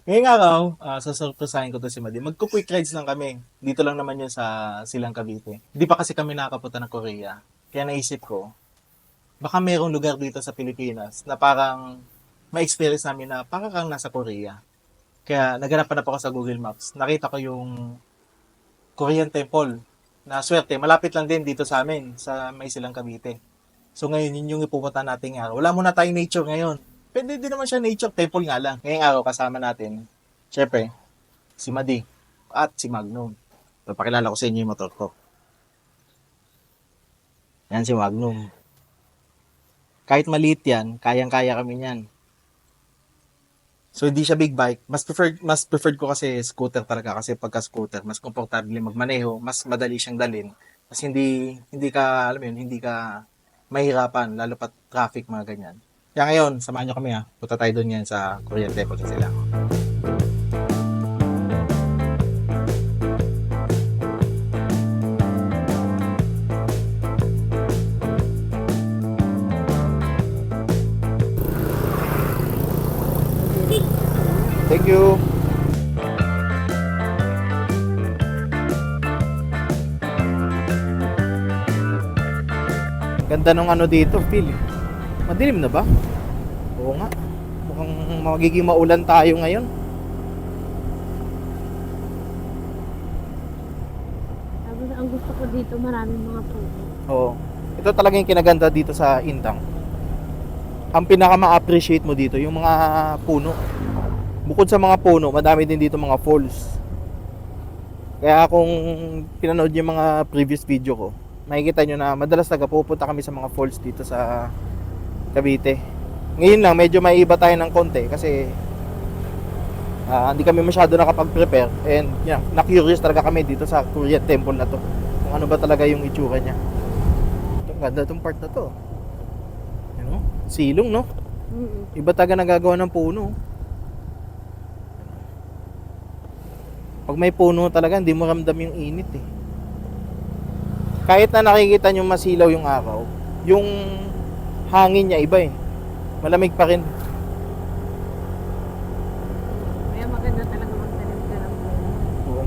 Ngayong araw, sasurpresahin ko 'to si Madi. Magku-quick rides lang kami. Dito lang naman yun sa Silang Cavite. Hindi pa kasi kami nakakapunta ng Korea. Kaya naisip ko, baka mayroong lugar dito sa Pilipinas na parang ma-experience namin na parang kang nasa Korea. Kaya naghanap ako sa Google Maps. Nakita ko yung Korean Temple. Na swerte, malapit lang din dito sa amin, sa may Silang Cavite. So ngayon, yun yung ipupunta natin araw. Wala muna tayong nature ngayon. Pwede din naman siya nature, temple nga lang. Ngayong araw, kasama natin, syempre, si Madi at si Magnum. Papakilala ko sa inyo yung motor ko. Yan si Magnum. Kahit maliit yan, kayang-kaya kami yan. So hindi siya big bike. Mas preferred ko kasi scooter talaga kasi pagka scooter, mas komportable magmaneho, mas madali siyang dalhin. Mas hindi ka alam mo yun, hindi ka mahirapan lalo pa traffic mga ganyan. Kaya ngayon, samahan niyo kami ha. Punta tayo doon yan sa Korean Temple sa sila. Thank you. Ganda nung ano dito, Phil. Madilim na ba? Oo nga. Mukhang magiging maulan tayo ngayon. Sabi na, ang gusto ko dito, maraming mga puno. Oo. Ito talaga yung kinaganda dito sa Indang. Ang pinaka ma-appreciate mo dito, yung mga puno. Bukod sa mga puno, madami din dito mga falls. Kaya kung pinanood yung mga previous video ko, makikita nyo na madalas pupunta kami sa mga falls dito sa Cavite. Ngayon lang, medyo may iba tayo ng konti kasi hindi kami masyado nakapag-prepare and na-curious talaga kami dito sa Korean Temple na to. Kung ano ba talaga yung itsura niya. Ito, ganda tong part na to. Ano? Silong, no? Iba talaga nagagawa ng puno. Pag may puno talaga, hindi mo ramdam yung init eh. Kahit na nakikita nyo masilaw yung araw, yung hangin niya iba eh. Malamig pa rin. Kaya maganda talaga magtanim ka ng puno. Oo.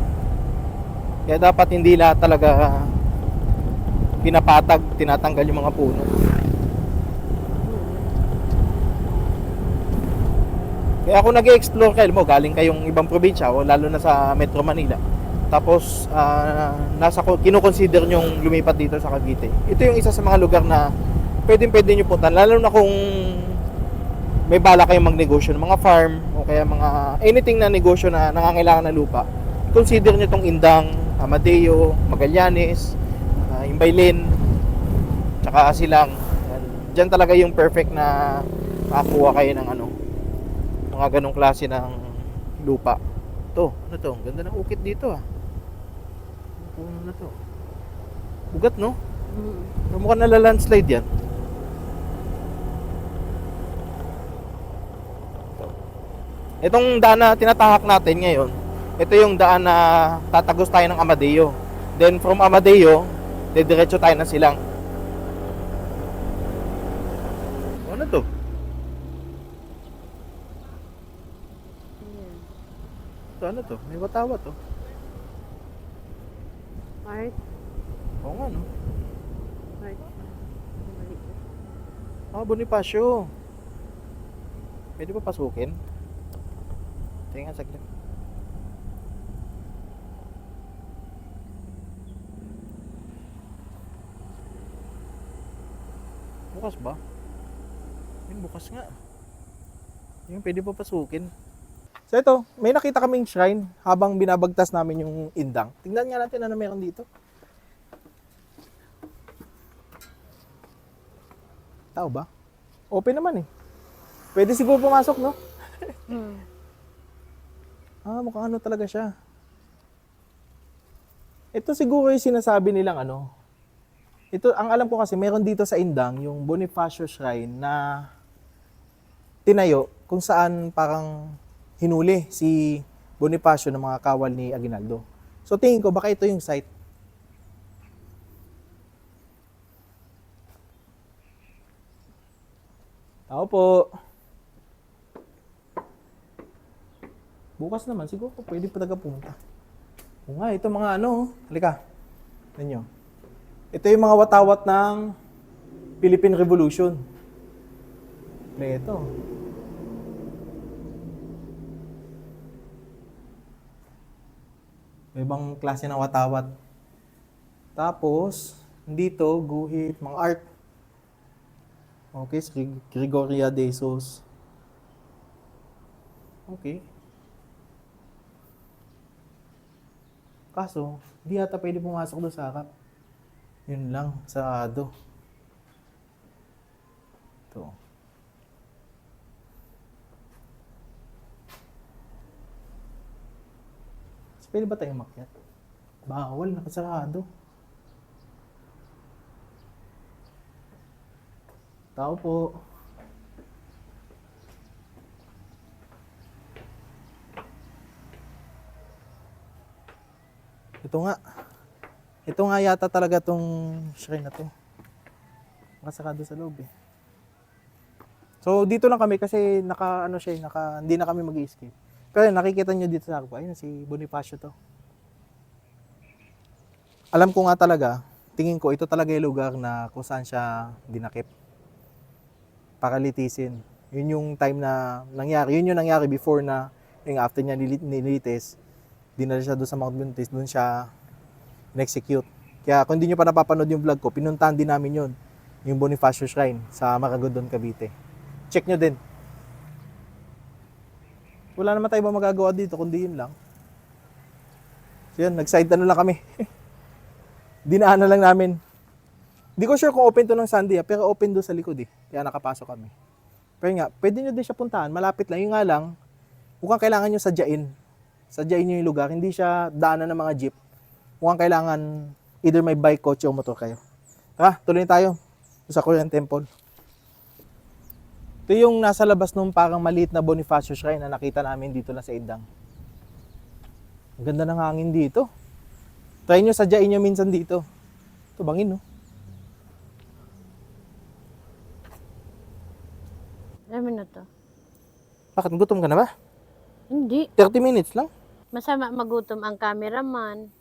Kaya dapat hindi lahat talaga pinapatag, tinatanggal yung mga puno. Kaya ako nag-explore kayo mo, galing kayong ibang probinsya o lalo na sa Metro Manila. Tapos kino-consider nyong lumipat dito sa Cavite. Ito yung isa sa mga lugar na pwedeng-pwede nyo puntan, lalo na kung may bala kayong magnegosyo ng mga farm o kaya mga anything na negosyo na nangangailangan ng lupa. Consider nyo tong Indang, Amadeo, Magallanes, Imbaylin, tsaka Silang. Diyan talaga yung perfect na makakuha kayo ng mga ganong klase ng lupa. To, ano to? Ganda ng ukit dito ah. Puno na to. Ugat no? Mukhang nala-landslide yan. Itong daan na tinatahak natin ngayon, ito yung daan na tatagos tayo ng Amadeo. Then from Amadeo, diretso tayo ng Silang. Ano to? Ito ano to? May watawa to. Park. Oo nga no. Park. Maliit. Bonifacio. Pwede pa pasukin? Tingnan saglit. Bukas ba? Yung bukas nga. Yung pwede pa pasukin. So ito, may nakita kaming shrine habang binabagtas namin yung Indang. Tingnan nga natin ano meron dito. Tao ba? Open naman eh. Pwede siguro pumasok, no? Mukhang ano talaga siya. Ito siguro yung sinasabi nilang Ito, ang alam ko kasi, meron dito sa Indang, yung Bonifacio Shrine na tinayo kung saan parang hinuli si Bonifacio ng mga kawal ni Aguinaldo. So tingin ko, baka ito yung site. Tao po. Bukas naman, siguro pwede pa taga pumunta. O nga, ito mga ano, halika. Tignan nyo. Ito yung mga watawat ng Philippine Revolution. Ito. May ibang klase ng watawat. Tapos, dito, guhit, mga art. Okay, si Gregoria de Jesus. Okay. Kaso, di yata pwede pumasok doon sa harap. Yun lang, sarado. Ito. Pwede ba tayo makyat? Bawal, nakasarado. Tao po. Ito nga. Ito nga yata talaga tong shrine na to. Nakasarado sa loob eh. So dito lang kami kasi hindi na kami mag-escape. Pero nakikita nyo dito sa ako, ayun si Bonifacio to. Alam ko nga talaga, tingin ko ito talaga yung lugar na kung saan siya dinakip. Para litisin. Yun yung time na nangyari. Yun yung nangyari before na, yung after niya nilitis, dinala siya doon sa Mount Buntis, doon siya in-execute. Kaya kung hindi nyo pa napapanood yung vlog ko, pinuntahan din namin yun, yung Bonifacio Shrine sa Maragondon, Cavite. Check nyo din. Wala naman tayo ba magagawa dito, kundi yun lang. So yun, nag-side ano lang kami. Dinaan na lang namin. Hindi ko sure kung open to ng Sunday, pero open doon sa likod eh. Kaya nakapasok kami. Pero nga, pwede nyo din siya puntahan, malapit lang. Yung nga lang, mukhang kailangan nyo sadyain. Sadyain nyo yung lugar, hindi siya daanan ng mga jeep. Mukhang kailangan either may bike, kotse o motor kayo. Tara, tuloy tayo sa Korean Temple. Ito yung nasa labas nung parang maliit na Bonifacio Shrine na nakita namin dito lang sa Indang. Ang ganda ng hangin dito. Try nyo, sadyain nyo minsan dito. Ito bangin, no? Alam mo na to. Bakit? Gutom ka na ba? Hindi. 30 minutes lang. Masama magutom ang cameraman.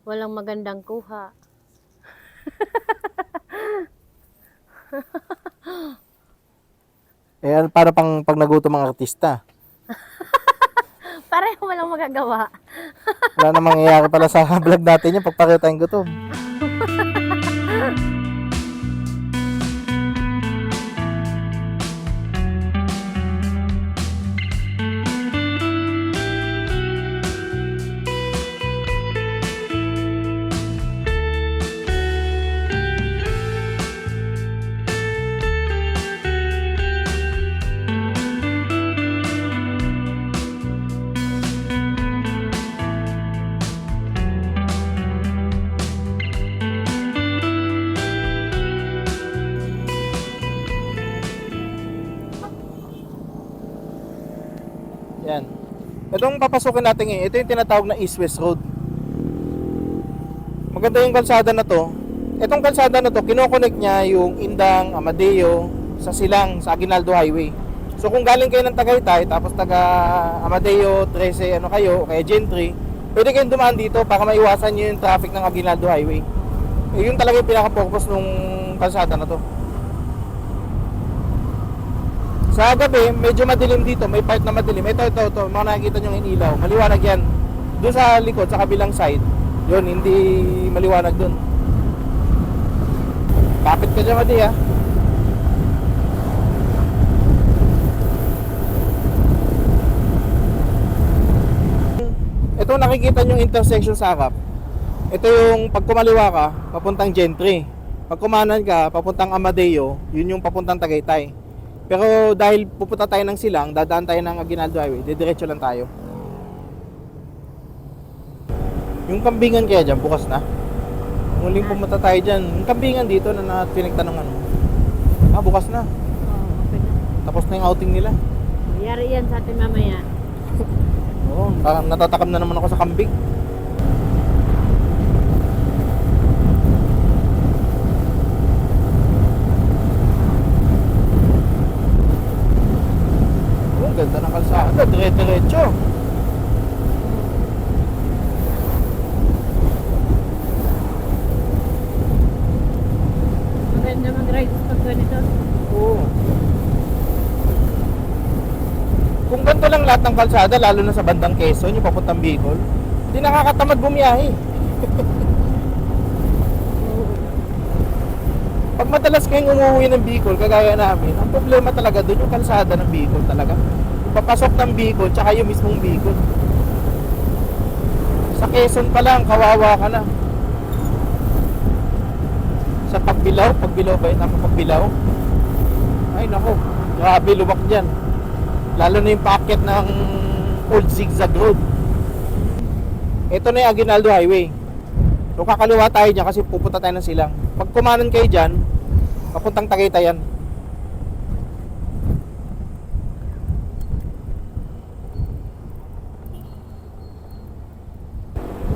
Walang magandang kuha. Para pang pag nagutom ang artista. Pareho walang magagawa. Wala na mangyayari pala sa vlog natin yung pagpareho tayong gutom. Yan. Itong papasukin natin ngayon, ito yung tinatawag na East-West Road. Maganda yung kalsada na to. Itong kalsada na to, kinoconnect niya yung Indang, Amadeo, sa Silang, sa Aguinaldo Highway. So kung galing kayo ng Tagaytay, tapos taga Amadeo, 13, ano kayo, kaya Gentry, pwede kayong dumaan dito para maiwasan nyo yung traffic ng Aguinaldo Highway. Yun talaga yung pinaka-purpose nung kalsada na to. Sa gabi, medyo madilim dito. May part na madilim. Ito. Mga nakikita nyo yung ilaw. Maliwanag yan. Doon sa likod, sa kabilang side. Yun, hindi maliwanag doon. Kapit ka dyan, Madi, ha? Ito, nakikita nyo yung intersection sa harap. Ito yung pag kumaliwa ka, papuntang Gentry. Pag kumanan ka, papuntang Amadeo, yun yung papuntang Tagaytay. Pero dahil pupunta tayo ng Silang, dadaan tayo ng Aguinaldo Highway, didiretso lang tayo. Yung kambingan kaya dyan, bukas na. Muling pumunta tayo dyan. Yung kambingan dito na pinagtanungan mo. Bukas na. Okay na. Tapos na yung outing nila. Yari yan sa atin mamaya. Oo, parang natatakam na naman ako sa kambing. ganda ng kalsada, dire-diretso. Maganda mag-ride pag ganito. Oo. Kung ganito lang lahat ng kalsada, lalo na sa bandang Quezon, yung papuntang Bicol, hindi nakakatamad bumiyahe. Pag madalas kayong umuwi ng Bicol, kagaya namin, ang problema talaga doon yung kalsada ng Bicol talaga. Yung papasok ng Bicol, tsaka yung mismong Bicol. Sa Quezon pa lang, kawawa ka na. Sa Pagbilao ba yun? Tama, Pagbilao? Ay nako, grabe luwak dyan. Lalo na yung packet ng Old Zigzag Road. Ito na yung Aguinaldo Highway. So kakaliwa tayo dyan kasi pupunta tayo ng Silang. Pag kumanan kayo dyan, papuntang Tagaytay yan.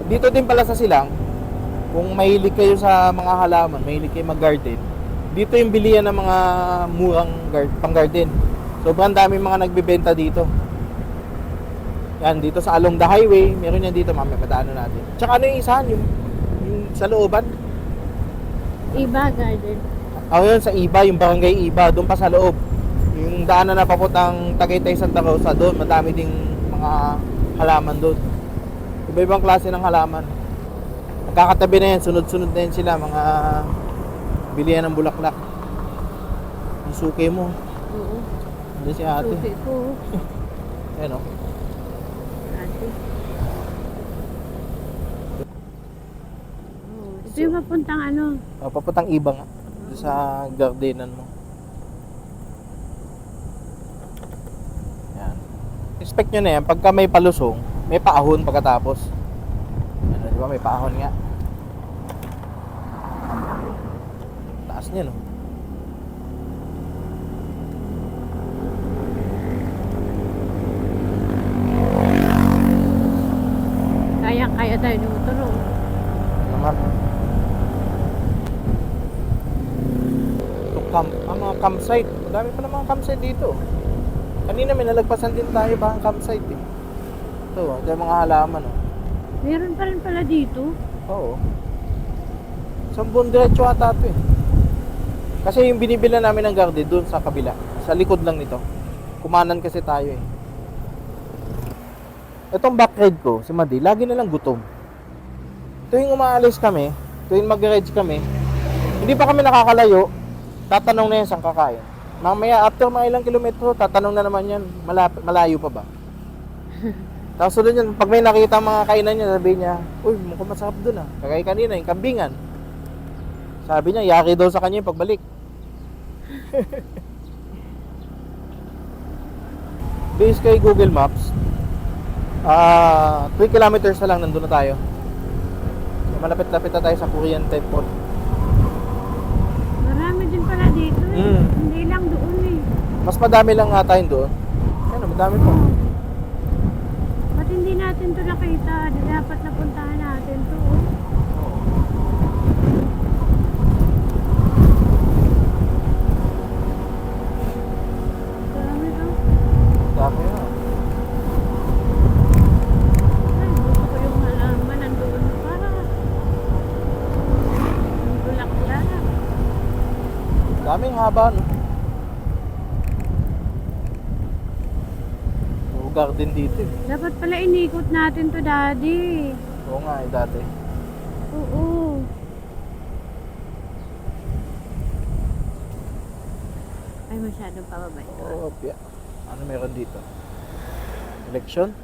Dito din pala sa Silang, kung mahilig kayo sa mga halaman, mahilig kayo mag-garden, dito yung bilihan ng mga murang pang-garden. Sobrang dami mga nagbebenta dito. Yan, dito sa along the highway, meron yan dito, mamaya madaanan natin. Tsaka ano yung isa, yung sa looban? Iba garden. Yun, sa Iba, yung barangay Iba, doon pa sa loob. Yung daanan na papuntang Tagaytay, Santa Rosa, doon, madami ding mga halaman doon. Iba-ibang klase ng halaman. Magkakatabi na yan, sunod-sunod na yan sila, mga bilihan ng bulaklak. Yung suki mo. Oo. Hindi si ate. Suki ko. Ayan o. Ate. Ito yung papuntang ano. Papuntang Iba nga. Doon sa gardenan mo. Yan. Expect nyo na yan, pagka may palusong, may paahon pagkatapos. Ano, di ba? May paahon nga. Taas niya, no? Kaya tayo ng motor. Oh. Naman. Ito, mga campsite. Madami pa na mga campsite dito. Kanina may nalagpasan din tayo ba ang campsite eh. Ito, ito yung mga halaman. Oh. Meron pa rin pala dito. Oo. Sambon diretso ata ito eh. Kasi yung binibila namin ng garden doon sa kabila. Sa likod lang nito. Kumanan kasi tayo eh. Itong backride ko, si Madi, lagi na lang gutom. Tuwing umaalis kami, tuwing mag-ride kami, hindi pa kami nakakalayo, tatanong na yan saan kakain. Mamaya, after mga ilang kilometro, tatanong na naman yan, malayo pa ba? Tapos sunod yan, pag may nakita mga kainan niya, sabi niya, uy, mukhang masarap dun ah. Kagaya kanina, yung kambingan. Sabi niya, yari daw sa kanya yung pagbalik. Based kay Google Maps, 3 kilometers na lang nandun na tayo. Malapit-lapit na tayo sa Korean Temple. Marami din pala dito. Mm. Hindi lang doon eh. Mas madami lang nga tayo doon. Ano, madami pa. Ba't hindi natin to nakita? Dapat napuntahan natin to. Oh. Dami to. Dami na. Ay, gusto ko yung halaman nandoon pa. Bulaklak. Daming haba, no? Garden dito eh. Dapat pala inikot natin to, Daddy. Oo nga eh, dati. Oo. Ay, masyadong pababa ito. Oo, pia. Ano meron dito? Election?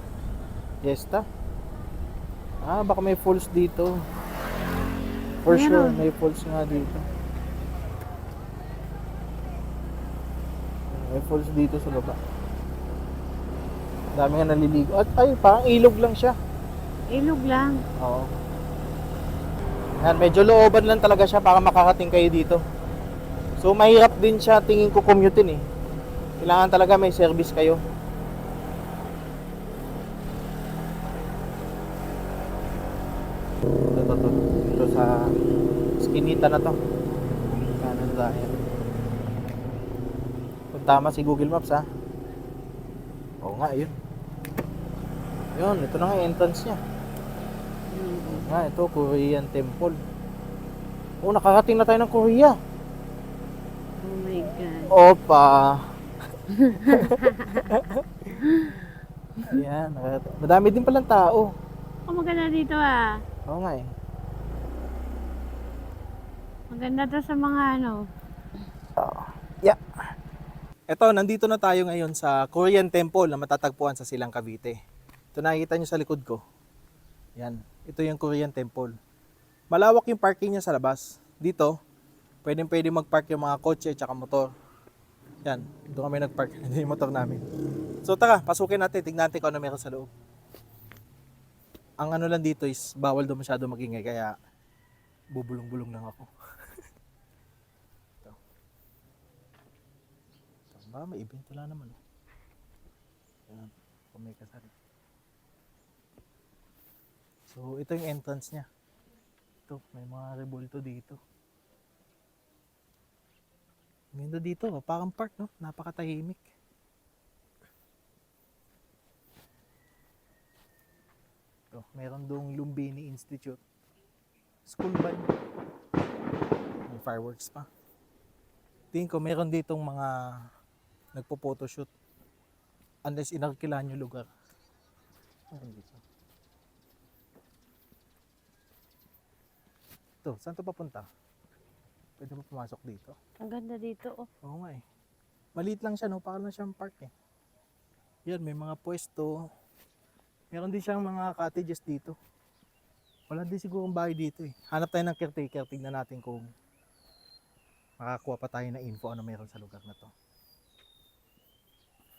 Fiesta? Baka may falls dito. For sure, Meron. may falls nga dito. May falls dito sa baba. Dami nga naliligo. At ay, parang ilog lang siya. Ilog lang. Oo. Yan, medyo looban lang talaga siya para makakating kayo dito. So, mahirap din siya tingin ko commutein eh. Kailangan talaga may service kayo. Ito sa skinita na to. Kanan tayo. Kung tama si Google Maps ha. Oo nga, yun. Yun, ito na nga yung entrance niya. Oo nga, ito, Korean Temple. Oh, nakarating na tayo ng Korea. Oh my God. Opa. Ayan, madami din palang tao. Oh, maganda dito ah. Oo nga eh. Maganda to sa mga ano. Yeah. Ito, nandito na tayo ngayon sa Korean Temple na matatagpuan sa Silang Cavite. Ito nakikita nyo sa likod ko. Yan, ito yung Korean Temple. Malawak yung parking niya sa labas. Dito, pwede mag-park yung mga kotse at motor. Yan, doon kami nag-park. Hindi yung motor namin. So tara, pasukin natin. Tignan natin kung ano meron sa loob. Ang ano lang dito is bawal daw masyado magingay kaya bubulong-bulong lang ako. Ito. Ito ba? May event wala naman. Yan, kung may kasali. So ito yung entrance niya. Ito, may mga rebulto dito. Ganda dito, parang park, no? Napakatahimik. Ito, meron doong Lumbini Institute. School ba yun? May fireworks pa. Tingin ko, meron ditong mga nagpo-photoshoot. Unless inarkilan yung lugar. Meron dito. Ito, saan to papunta? Pwede mo pumasok dito? Ang ganda dito oh. Oo nga eh. Maliit lang siya, no? Parang lang siyang park eh. Yan, may mga pwesto. Meron din siyang mga cottages dito. Wala din sigurong bahay dito eh. Hanap tayo ng caretaker, tignan natin kung makakuha pa tayo ng info ano meron sa lugar na to.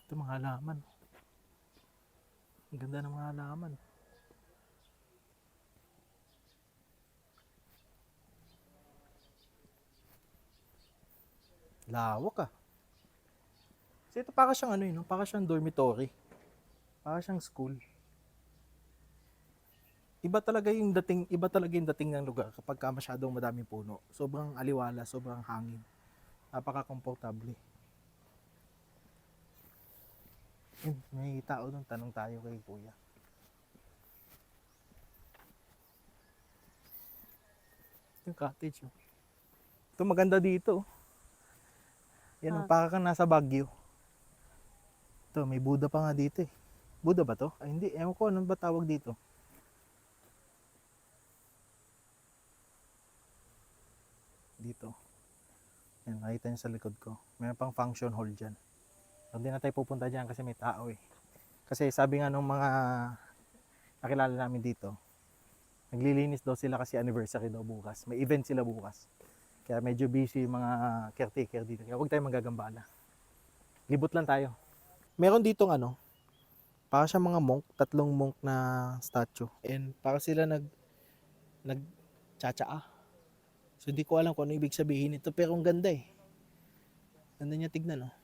Ito mga halaman. Ang ganda ng mga halaman. Lawak ah. Kasi ito para siyang ano eh, no? Para siyang dormitory. Para siyang school. Iba talaga yung dating ng lugar kapag ka masyadong madaming puno. Sobrang aliwala, sobrang hangin. Napaka-komportable. May tao doon, tanong tayo kay kuya. Yung cottage oh. Ito maganda dito oh. Yan, para kang nasa Baguio. Ito, may Buddha pa nga dito eh. Buddha ba to? Ay hindi, ewan ko, ano ba tawag dito? Dito. Yan, nakita niyo sa likod ko. Mayroon pang function hall dyan. Hindi na tayo pupunta dyan kasi may tao eh. Kasi sabi nga nung mga nakilala namin dito, naglilinis daw sila kasi anniversary daw bukas. May event sila bukas. Kaya medyo busy yung mga caretaker dito. Kaya huwag tayong magagambala. Libot lang tayo. Meron ditong ano, para siya mga monk, 3 monk na statue. And para sila nagtsatsaa. So hindi ko alam kung ano ibig sabihin ito, pero ang ganda eh. Ganda niya tignan oh.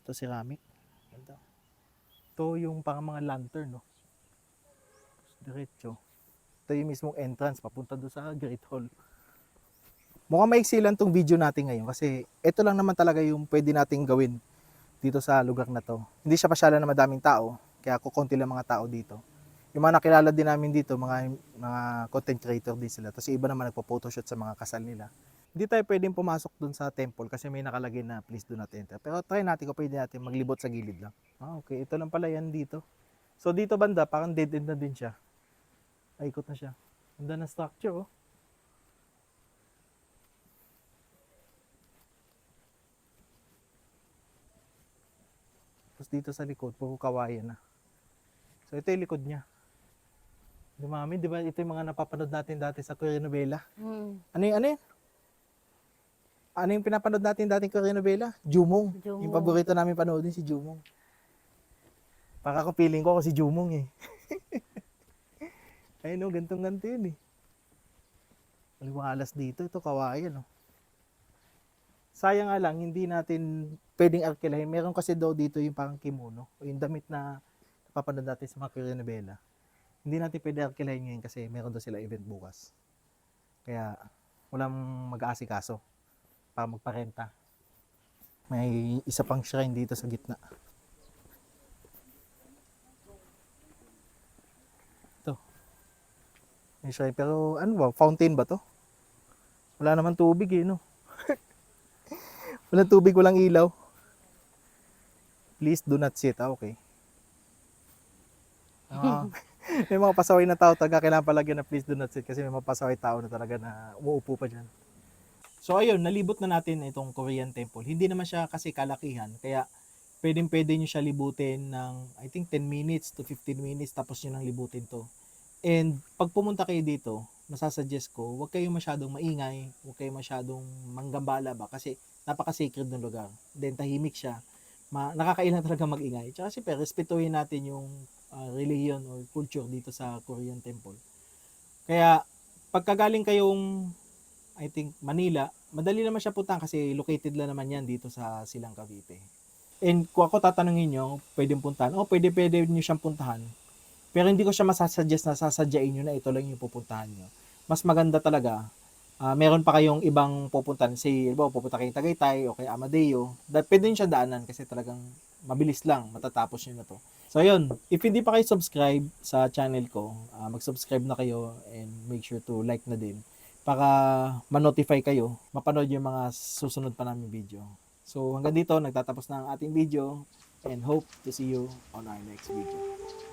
Ito ceramic. Ganda. Ito yung pang mga lantern no. Diretso. Ito yung mismong entrance papunta doon sa Great Hall. Mukhang maiksi lang tong video natin ngayon kasi ito lang naman talaga yung pwede nating gawin dito sa lugar na to. Hindi siya pasyalan na madaming tao, kaya kukunti lang mga tao dito. Yung mga nakilala din namin dito, mga content creator din sila. Tapos iba naman nagpo-photoshoot sa mga kasal nila. Hindi tayo pwedeng pumasok dun sa temple kasi may nakalagay na please do not enter. Pero try natin kung pwede natin maglibot sa gilid lang. Ah, okay. Ito lang pala yan dito. So dito banda, parang dead end na din siya. Ay, ikot na siya. Ganda ng structure, oh. Tapos dito sa likod, puro kawayan na. So ito yung likod niya. Dumami, di ba? Ito yung mga napapanood natin dati sa Korean novela. Ano yun? Ano yung pinapanood natin dating Korean novela? Jumong. Jumong. Yung paborito namin panoodin si Jumong. Para ako feeling ko si Jumong eh. Ayun no, gantong-ganto yun eh. Maliwalas dito, ito kawayan oh. Sayang nga lang, hindi natin pwedeng arkilahin. Meron kasi daw dito yung parang kimono, o yung damit na napapanood natin sa mga Korean novela. Hindi natin pwede arkilahin ngayon kasi meron daw sila event bukas. Kaya walang mag-aasikaso para magparenta. May isa pang shrine dito sa gitna. Ito. May shrine. Pero ano ba? Fountain ba to? Wala naman tubig eh, no? Walang tubig, walang ilaw. Please do not sit. Okay. May mga pasaway na tao talaga kailangan palagyan na please do not sit kasi may mga pasaway tao na talaga na umuupo pa dyan. So ayun, nalibot na natin itong Korean temple. Hindi naman siya kasi kalakihan, kaya pwede nyo siya libutin ng I think 10 minutes to 15 minutes tapos nyo nang libutin to. And pag pumunta kayo dito, masasuggest ko, huwag kayong masyadong maingay, huwag kayong masyadong manggambala ba kasi napaka-sacred ng lugar. Then tahimik siya. Nakakailang talaga mag-ingay. Tsaka siyempre, respetuhin natin yung religion or culture dito sa Korean temple. Kaya, pagkagaling kayong, I think, Manila, madali naman siya puntahan kasi located lang naman yan dito sa Silang Cavite. And kung ako tatanungin nyo, pwedeng puntahan, pwede nyo siyang puntahan. Pero hindi ko siya masasuggest na sasadyain nyo na ito lang yung pupuntahan nyo. Mas maganda talaga, meron pa kayong ibang pupuntahan. Say, pupunta kayong Tagaytay o kay Amadeo. Pwede nyo siya daanan kasi talagang mabilis lang, matatapos nyo na to. So yun, if hindi pa kayo subscribe sa channel ko, mag-subscribe na kayo and make sure to like na din para ma-notify kayo, mapanood yung mga susunod pa namin video. So hanggang dito, nagtatapos na ang ating video and hope to see you on our next video.